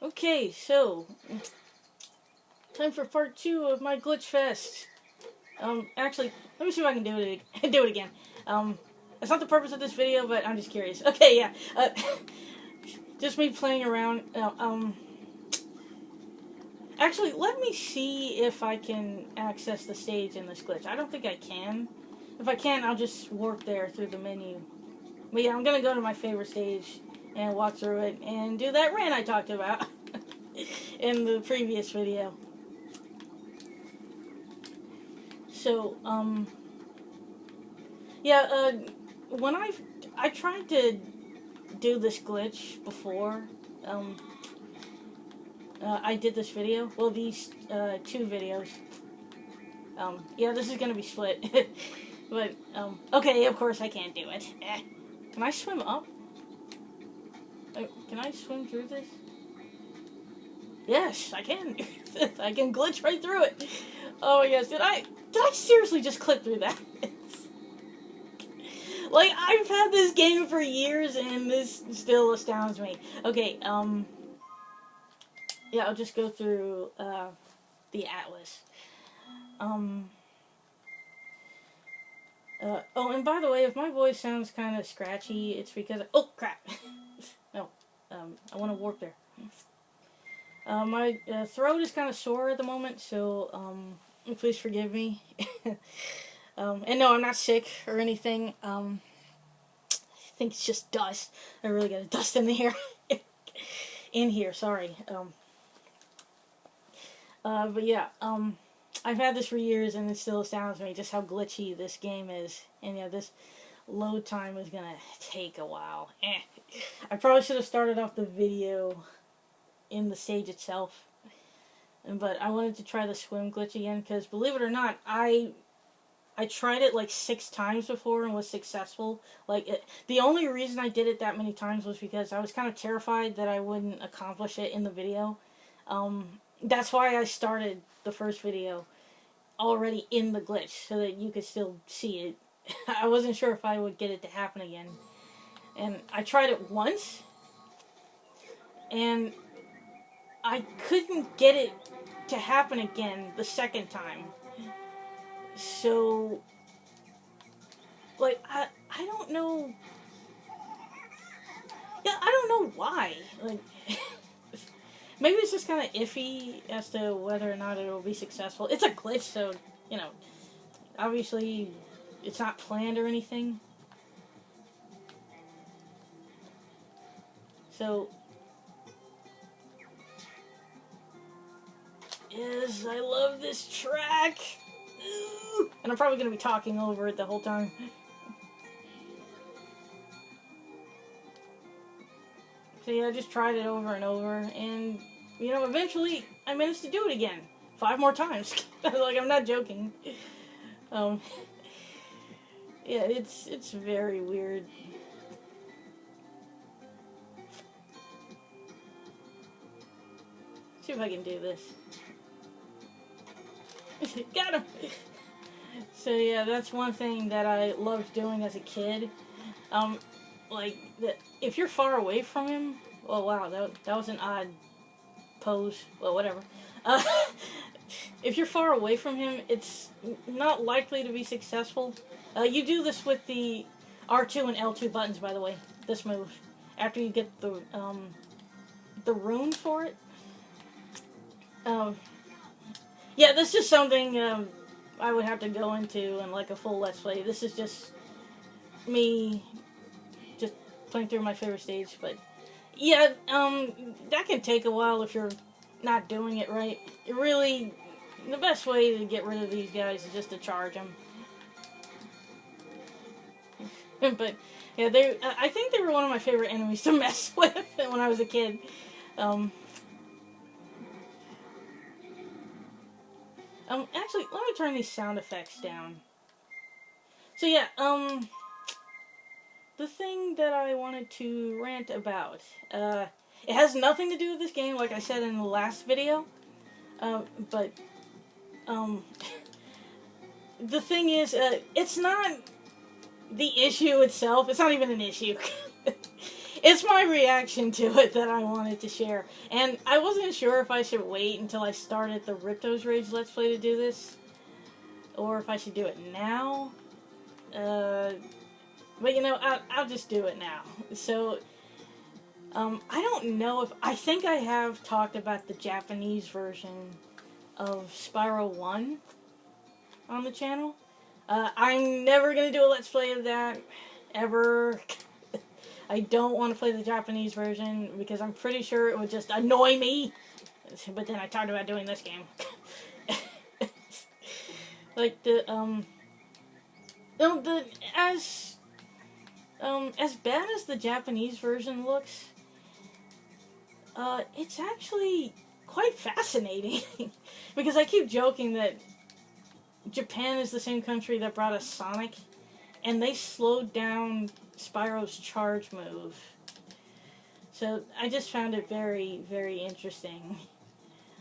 Okay, so time for part 2 of my glitch fest. Actually, let me see if I can do it again. That's not the purpose of this video, but I'm just curious. Okay, yeah. Just me playing around. Actually, let me see if I can access the stage in this glitch. I don't think I can. If I can, I'll just warp there through the menu. But yeah, I'm gonna go to my favorite stage and walk through it and do that rant I talked about in the previous video. So, yeah, when I tried to do this glitch before, I did this video. Well, these 2 videos. Yeah, this is gonna be split. But, okay, of course I can't do it. Can I swim up? Can I swim through this? Yes, I can. I can glitch right through it. Oh yes, did I seriously just clip through that? Like, I've had this game for years and this still astounds me. Okay, yeah, I'll just go through, the Atlas. Oh, and by the way, if my voice sounds kind of scratchy, it's because oh, crap. No, I want to warp there. My throat is kind of sore at the moment, so, please forgive me. And no, I'm not sick or anything. I think it's just dust. I really got dust in here. In here, sorry. But yeah, I've had this for years, and it still astounds me just how glitchy this game is. And yeah, this load time is gonna take a while. I probably should have started off the video in the stage itself. But I wanted to try the swim glitch again, because believe it or not, I tried it like 6 times before and was successful. The only reason I did it that many times was because I was kind of terrified that I wouldn't accomplish it in the video. That's why I started the first video already in the glitch, so that you could still see it. I wasn't sure if I would get it to happen again. And I tried it once, and I couldn't get it to happen again the second time. So, like, I don't know. Yeah, I don't know why. Like, maybe it's just kind of iffy as to whether or not it'll be successful. It's a glitch, so, you know, obviously it's not planned or anything. So, yes, I love this track. Ooh. And I'm probably going to be talking over it the whole time. So yeah, I just tried it over and over, and, you know, eventually I managed to do it again. 5 more times. Like, I'm not joking. Yeah, it's very weird. See if I can do this. Got him! So yeah, that's one thing that I loved doing as a kid. If you're far away from him, oh wow, that was an odd pose. Well, whatever. If you're far away from him, it's not likely to be successful. You do this with the R2 and L2 buttons, by the way. This move, after you get the rune for it. Yeah, this is something I would have to go into in like a full Let's Play. This is just me just playing through my favorite stage, but yeah, that can take a while if you're not doing it right. It really, the best way to get rid of these guys is just to charge them. But yeah, I think they were one of my favorite enemies to mess with when I was a kid. Actually, let me turn these sound effects down. So yeah, the thing that I wanted to rant about, it has nothing to do with this game, like I said in the last video, but, the thing is, it's not the issue itself, it's not even an issue. it's my reaction to it that I wanted to share. And I wasn't sure if I should wait until I started the Ripto's Rage Let's Play to do this, or if I should do it now. But you know, I'll just do it now. So, I don't know if... I think I have talked about the Japanese version of Spyro 1 on the channel. I'm never going to do a Let's Play of that, ever. I don't want to play the Japanese version, because I'm pretty sure it would just annoy me. But then I talked about doing this game. Like, as bad as the Japanese version looks, it's actually quite fascinating. Because I keep joking that Japan is the same country that brought us Sonic, and they slowed down Spyro's charge move. So I just found it very, very interesting.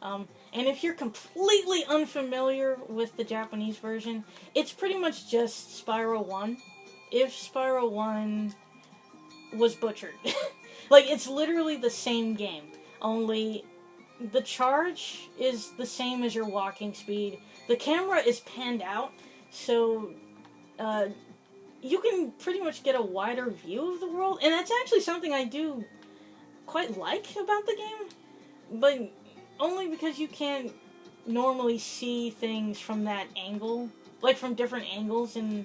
And if you're completely unfamiliar with the Japanese version, it's pretty much just Spyro 1. If Spyro 1 was butchered. Like, it's literally the same game, only the charge is the same as your walking speed. The camera is panned out, so you can pretty much get a wider view of the world, and that's actually something I do quite like about the game, but only because you can't normally see things from that angle, like from different angles in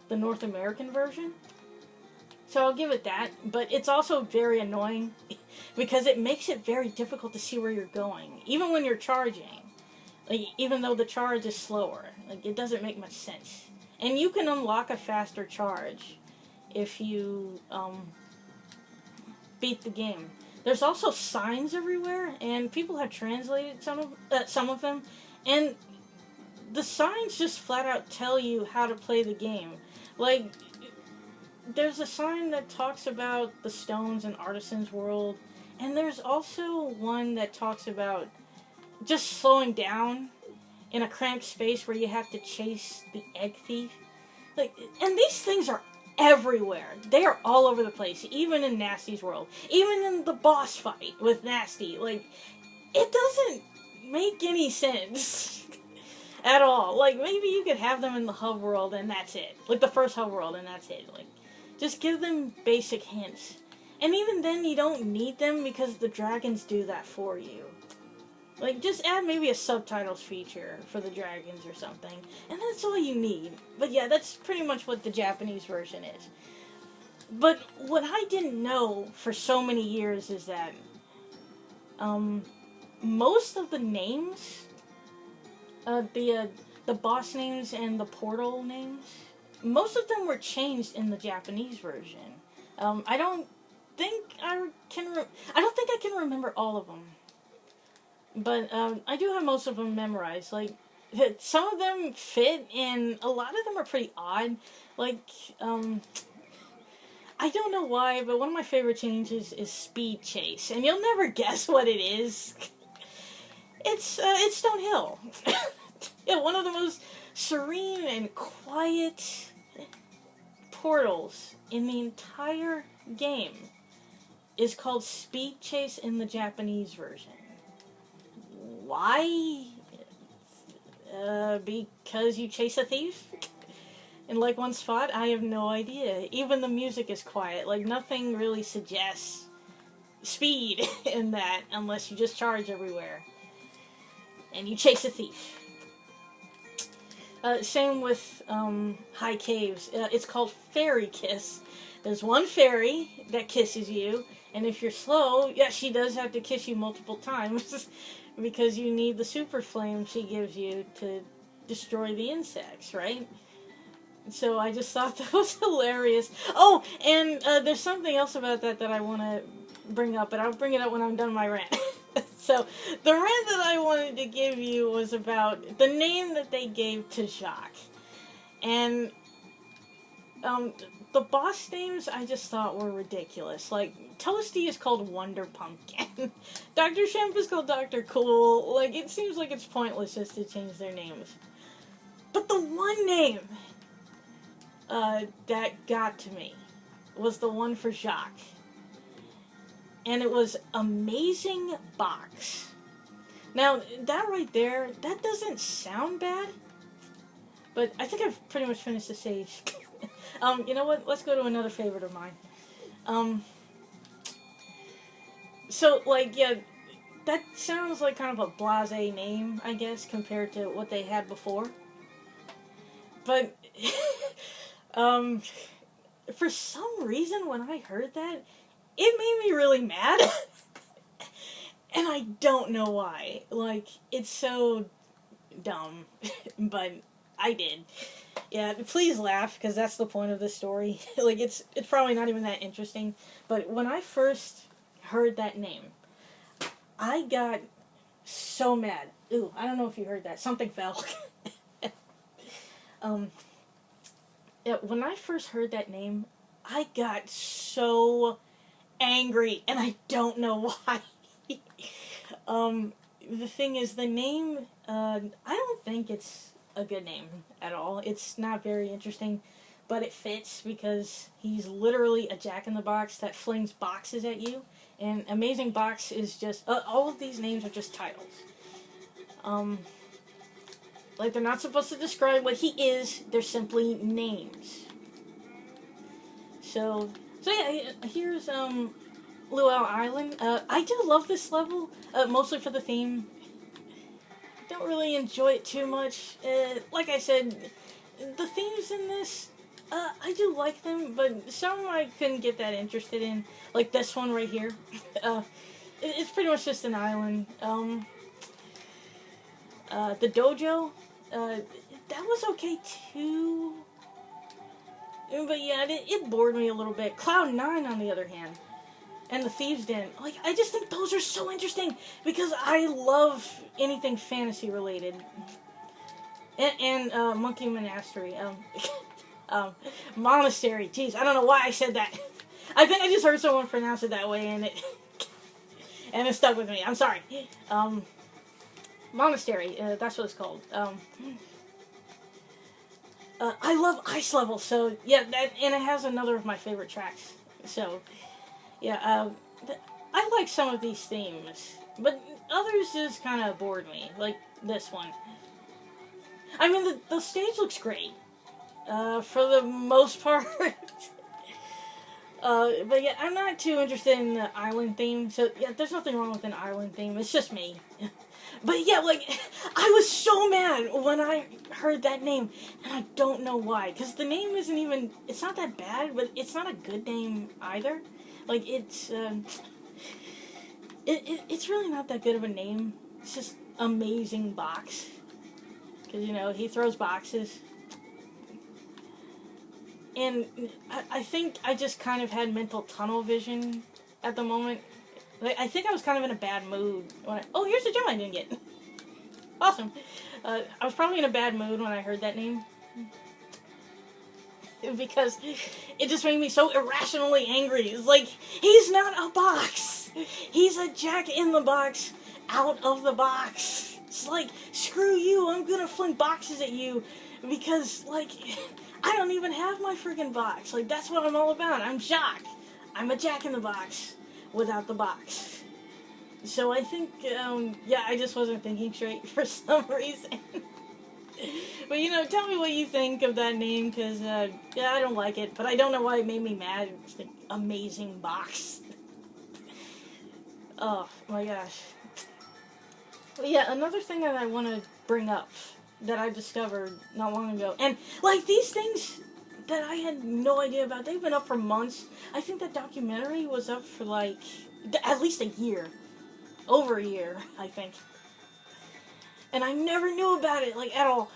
the North American version. So I'll give it that, but it's also very annoying because it makes it very difficult to see where you're going, even when you're charging. Like, even though the charge is slower, like, it doesn't make much sense. And you can unlock a faster charge if you beat the game. There's also signs everywhere, and people have translated some of them, and the signs just flat out tell you how to play the game. Like, there's a sign that talks about the stones in Artisan's World, and there's also one that talks about just slowing down in a cramped space where you have to chase the egg thief. Like, and these things are everywhere. They are all over the place, even in Nasty's world. Even in the boss fight with Nasty. Like, it doesn't make any sense at all. Like, maybe you could have them in the hub world and that's it. Like, the first hub world and that's it. Like, just give them basic hints. And even then, you don't need them because the dragons do that for you. Like, just add maybe a subtitles feature for the dragons or something, and that's all you need. But yeah, that's pretty much what the Japanese version is. But what I didn't know for so many years is that most of the names, the boss names and the portal names, most of them were changed in the Japanese version. I don't think I can remember all of them. But I do have most of them memorized. Like, some of them fit, and a lot of them are pretty odd. Like, I don't know why, but one of my favorite changes is Speed Chase, and you'll never guess what it is. It's Stonehill. Yeah, one of the most serene and quiet portals in the entire game is called Speed Chase in the Japanese version. Why? Because you chase a thief? In, like, one spot? I have no idea. Even the music is quiet. Like, nothing really suggests speed in that, unless you just charge everywhere. And you chase a thief. Same with, High Caves. It's called Fairy Kiss. There's one fairy that kisses you, and if you're slow, yeah, she does have to kiss you multiple times. Because you need the super flame she gives you to destroy the insects, right? So I just thought that was hilarious. Oh, and there's something else about that I want to bring up, but I'll bring it up when I'm done my rant. So, the rant that I wanted to give you was about the name that they gave to Jacques. And the boss names I just thought were ridiculous. Like, Toasty is called Wonder Pumpkin. Dr. Shemp is called Dr. Cool. Like, it seems like it's pointless just to change their names. But the one name that got to me was the one for Jacques. and it was Amazing Box. Now, that right there, that doesn't sound bad, but I think I've pretty much finished the stage. You know what? Let's go to another favorite of mine. So, like, yeah, that sounds like kind of a blasé name, I guess, compared to what they had before. But, for some reason, when I heard that, it made me really mad. And I don't know why. Like, it's so dumb. But I did. Yeah, please laugh, because that's the point of this story. Like, it's probably not even that interesting. But when I first heard that name, I got so mad. Ooh, I don't know if you heard that. Something fell. Yeah, when I first heard that name, I got so angry, and I don't know why. The thing is, the name, I don't think it's a good name at all. It's not very interesting, but it fits because he's literally a jack-in-the-box that flings boxes at you, and Amazing Box is just, all of these names are just titles. Like, they're not supposed to describe what he is, they're simply names. So yeah, here's, Luau Island. I do love this level, mostly for the theme. Don't really enjoy it too much. Like I said, the themes in this, I do like them, but some I couldn't get that interested in. Like this one right here. It's pretty much just an island. The dojo, that was okay too. But yeah, it bored me a little bit. Cloud 9, on the other hand, and the Thieves' Den. Like, I just think those are so interesting because I love anything fantasy related. And Monkey Monastery. Monastery. Jeez, I don't know why I said that. I think I just heard someone pronounce it that way and it stuck with me. I'm sorry. Monastery. That's what it's called. I love Ice Level, so yeah, and it has another of my favorite tracks. So yeah, I like some of these themes, but others just kind of bored me, like this one. I mean, the stage looks great, for the most part. But yeah, I'm not too interested in the island theme, so yeah, there's nothing wrong with an island theme, it's just me. But yeah, like, I was so mad when I heard that name, and I don't know why, because the name isn't even, it's not that bad, but it's not a good name either. Like, it's really not that good of a name. It's just Amazing Box. Because, you know, he throws boxes. And I think I just kind of had mental tunnel vision at the moment. Like, I think I was kind of in a bad mood when oh, here's a gem I didn't get. Awesome. I was probably in a bad mood when I heard that name. Because it just made me so irrationally angry. It's like, he's not a box. He's a jack-in-the-box out of the box. It's like, screw you, I'm gonna fling boxes at you. Because, like, I don't even have my freaking box. Like, that's what I'm all about. I'm Jacques. I'm a jack-in-the-box without the box. So I think, yeah, I just wasn't thinking straight for some reason. But, you know, tell me what you think of that name, because, yeah, I don't like it, but I don't know why it made me mad. It's the Amazing Box. Oh, my gosh. But yeah, another thing that I want to bring up that I discovered not long ago, and, like, these things that I had no idea about, they've been up for months. I think that documentary was up for, like, at least a year. Over a year, I think. And I never knew about it, like, at all.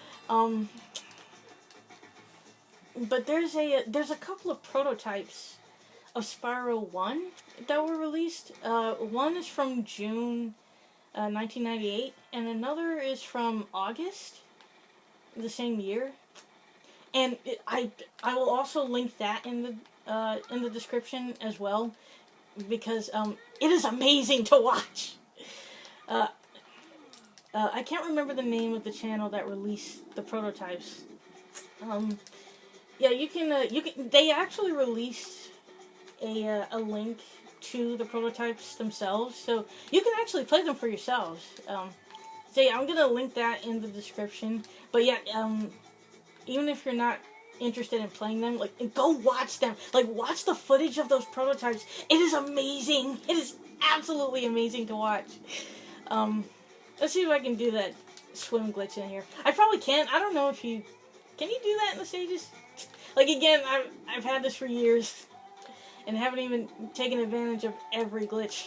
But there's a couple of prototypes of Spyro 1 that were released. One is from June 1998, and another is from August the same year. And I will also link that in the description as well, because it is amazing to watch. I can't remember the name of the channel that released the prototypes. Yeah, you can. They actually released a link to the prototypes themselves, so you can actually play them for yourselves. So yeah, I'm gonna link that in the description. But yeah, even if you're not interested in playing them, like, go watch them. Like, watch the footage of those prototypes. It is amazing. It is absolutely amazing to watch. Let's see if I can do that swim glitch in here. I probably can't. I don't know if you... Can you do that in the stages? Like, again, I've had this for years and haven't even taken advantage of every glitch.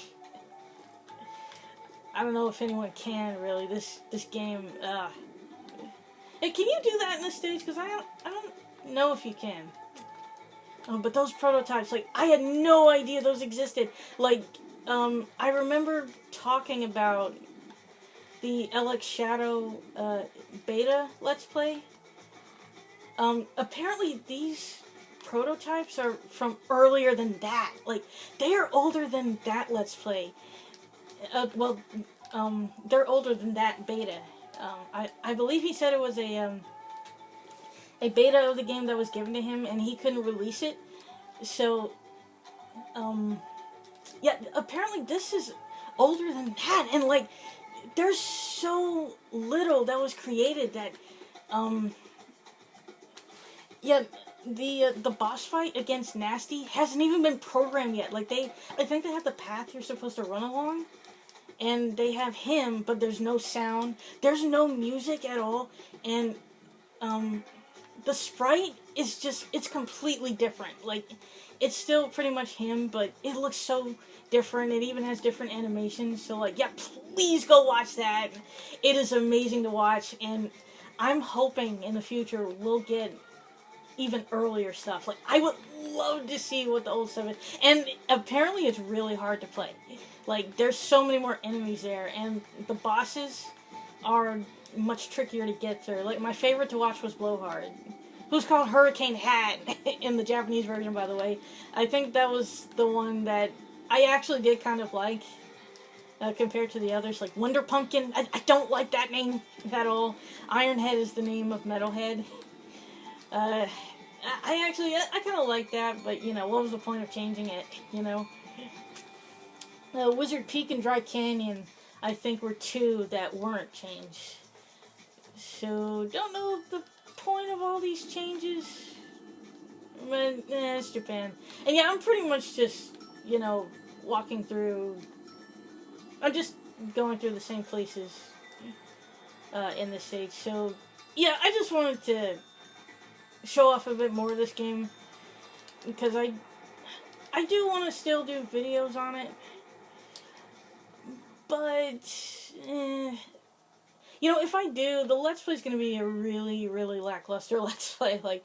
I don't know if anyone can, really. This game, Hey, can you do that in this stage? Because I don't know if you can. Oh, but those prototypes, like, I had no idea those existed. Like, I remember talking about the LX Shadow beta Let's Play. Apparently these prototypes are from earlier than that. Like, they are older than that Let's Play. They're older than that beta. I believe he said it was a beta of the game that was given to him and he couldn't release it. So, yeah, apparently this is older than that. And, like, there's so little that was created that, yeah, the boss fight against Nasty hasn't even been programmed yet. Like, I think they have the path you're supposed to run along, and they have him, but there's no sound, there's no music at all, and, the sprite is just, it's completely different. Like, it's still pretty much him, but it looks so different. It even has different animations. So, like, yeah, please go watch that. It is amazing to watch, and I'm hoping in the future we'll get even earlier stuff. Like, I would love to see what the old stuff is. And apparently it's really hard to play. Like, there's so many more enemies there, and the bosses are much trickier to get through. Like, my favorite to watch was Blowhard, who's called Hurricane Hat in the Japanese version, by the way. I think that was the one that I actually did kind of like, compared to the others. Like, Wonder Pumpkin, I don't like that name at all. Ironhead is the name of Metalhead. I kind of like that, but, you know, what was the point of changing it, you know? Wizard Peak and Dry Canyon, I think, were two that weren't changed. So, don't know the point of all these changes, but, it's Japan. And yeah, I'm pretty much just, you know, walking through, I'm just going through the same places, in this stage. So, yeah, I just wanted to show off a bit more of this game, because I do want to still do videos on it, but, you know, if I do, the Let's Play is going to be a really, really lackluster Let's Play. Like,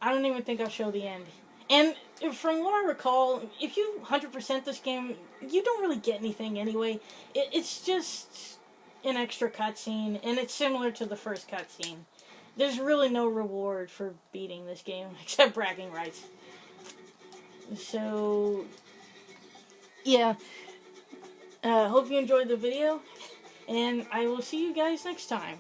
I don't even think I'll show the end. And from what I recall, if you 100% this game, you don't really get anything anyway. It's just an extra cutscene, and it's similar to the first cutscene. There's really no reward for beating this game, except bragging rights. So, yeah. Hope you enjoyed the video, and I will see you guys next time.